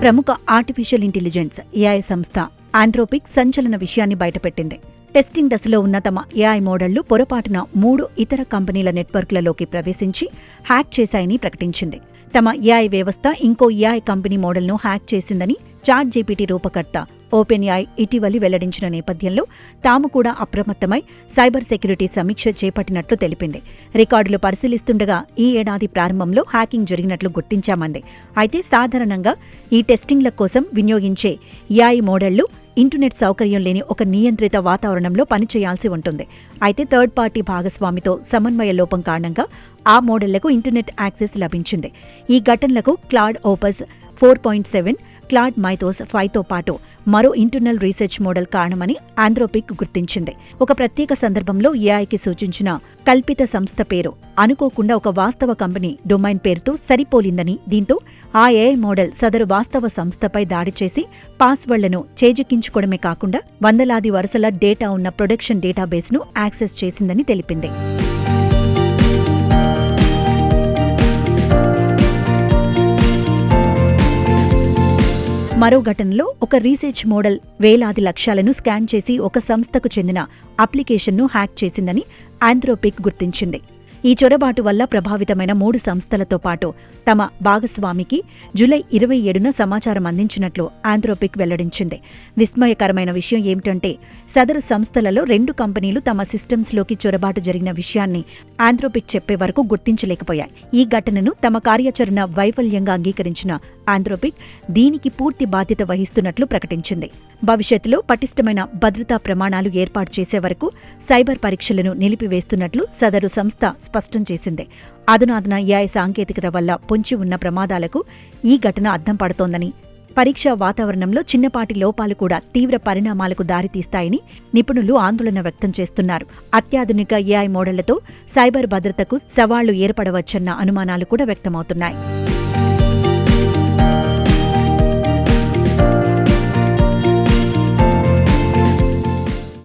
ప్రముఖ artificial intelligence AI సంస్థ Anthropic సంచలన విషయాన్ని బయటపెట్టింది. టెస్టింగ్ దశలో ఉన్న తమ ఏఐ మోడళ్లు పొరపాటున 3 ఇతర కంపెనీల నెట్వర్క్లలోకి ప్రవేశించి హ్యాక్ చేశాయని ప్రకటించింది. తమ ఏఐ వ్యవస్థ ఇంకో ఏఐ కంపెనీ మోడల్ను హ్యాక్ చేసిందని చాట్ జీపీటీ రూపకర్త ఓపెన్ఏఐ ఇటీవలి వెల్లడించిన నేపథ్యంలో తాము కూడా అప్రమత్తమై సైబర్ సెక్యూరిటీ సమీక్ష చేపట్టినట్లు తెలిపింది. రికార్డులు పరిశీలిస్తుండగా ఈ ఏడాది ప్రారంభంలో హ్యాకింగ్ జరిగినట్లు గుర్తించామంది. అయితే సాధారణంగా ఈ టెస్టింగ్ల కోసం వినియోగించే ఏఐ మోడళ్లు ఇంటర్నెట్ సౌకర్యం లేని ఒక నియంత్రిత వాతావరణంలో పనిచేయాల్సి ఉంటుంది. అయితే థర్డ్ పార్టీ భాగస్వామితో సమన్వయ లోపం కారణంగా ఆ మోడళ్లకు ఇంటర్నెట్ యాక్సెస్ లభించింది. ఈ ఘటనలకు క్లాడ్ ఓపస్ 4.7, క్లాడ్ మైథోస్ 5తో పాటు మరో ఇంటర్నల్ రీసెర్చ్ మోడల్ కారణమని ఆంథ్రోపిక్ గుర్తించింది. ఒక ప్రత్యేక సందర్భంలో ఏఐకి సూచించిన కల్పిత సంస్థ పేరు అనుకోకుండా ఒక వాస్తవ కంపెనీ డొమైన్ పేరుతో సరిపోలిందని, దీంతో ఆ ఏఐ మోడల్ సదరు వాస్తవ సంస్థపై దాడి చేసి పాస్వర్డ్లను చేజిక్కించుకోవడమే కాకుండా వందలాది వరుసల డేటా ఉన్న ప్రొడక్షన్ డేటాబేస్ను యాక్సెస్ చేసిందని తెలిపింది. మరో ఘటనలో ఒక రీసెర్చ్ మోడల్ వేలాది లక్ష్యాలను స్కాన్ చేసి ఒక సంస్థకు చెందిన అప్లికేషన్ను హ్యాక్ చేసిందని ఆంథ్రోపిక్ గుర్తించింది. ఈ చొరబాటు వల్ల ప్రభావితమైన 3 సంస్థలతో పాటు తమ భాగస్వామికి జూలై 27న సమాచారం అందించినట్లు ఆంథ్రోపిక్ వెల్లడించింది. విస్మయకరమైన విషయం ఏమిటంటే సదరు సంస్థలలో 2 కంపెనీలు తమ సిస్టమ్స్లోకి చొరబాటు జరిగిన విషయాన్ని ఆంథ్రోపిక్ చెప్పే వరకు గుర్తించలేకపోయాయి. ఈ ఘటనను తమ కార్యాచరణ వైఫల్యంగా అంగీకరించిన ఆంథ్రోపిక్ దీనికి పూర్తి బాధ్యత వహిస్తున్నట్లు ప్రకటించింది. భవిష్యత్తులో పటిష్టమైన భద్రతా ప్రమాణాలు ఏర్పాటు చేసే వరకు సైబర్ పరీక్షలను నిలిపివేస్తున్నట్లు సదరు సంస్థ స్పష్టం చేసింది. అధునాతన ఏఐ సాంకేతికత వల్ల పొంచి ఉన్న ప్రమాదాలకు ఈ ఘటన అద్దం పడుతోందని, పరీక్షా వాతావరణంలో చిన్నపాటి లోపాలు కూడా తీవ్ర పరిణామాలకు దారితీస్తాయని నిపుణులు ఆందోళన వ్యక్తం చేస్తున్నారు. అత్యాధునిక ఏఐ మోడళ్లతో సైబర్ భద్రతకు సవాళ్లు ఏర్పడవచ్చన్న అనుమానాలు కూడా వ్యక్తమవుతున్నాయి.